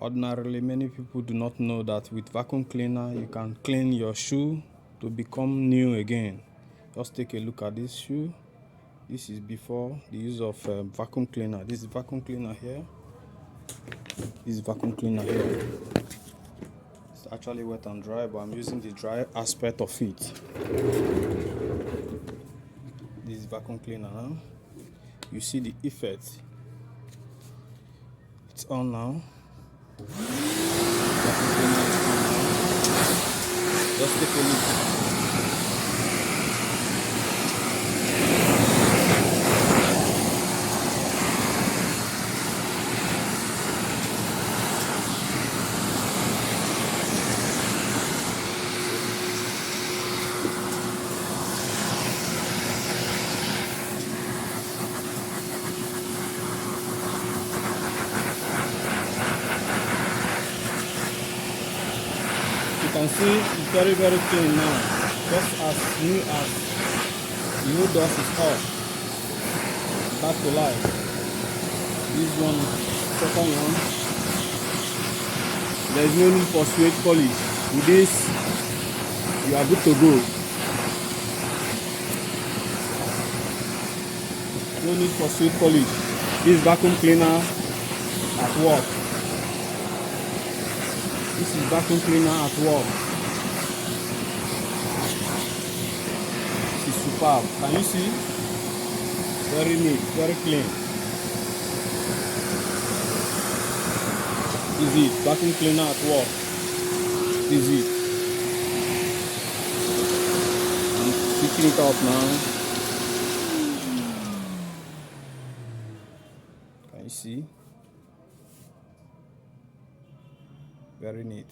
Ordinarily, many people do not know that with vacuum cleaner, you can clean your shoe to become new again. Just take a look at this shoe. This is before the use of vacuum cleaner. This is vacuum cleaner here. This is vacuum cleaner here. It's actually wet and dry, but I'm using the dry aspect of it. This is vacuum cleaner now. You see the effect. It's on now. Vacuum cleaner is on now. Just take a look. You can see it's very clean now, just as new as the new dust is off. Back to life. This one, second one, there is no need for suede polish. With this, you are good to go. No need for suede polish. This vacuum cleaner at work. This is vacuum cleaner at work. This is superb. Can you see? Very neat, very clean. This is it. Vacuum cleaner at work. This is it. I'm switching it off now. Can you see? Very neat.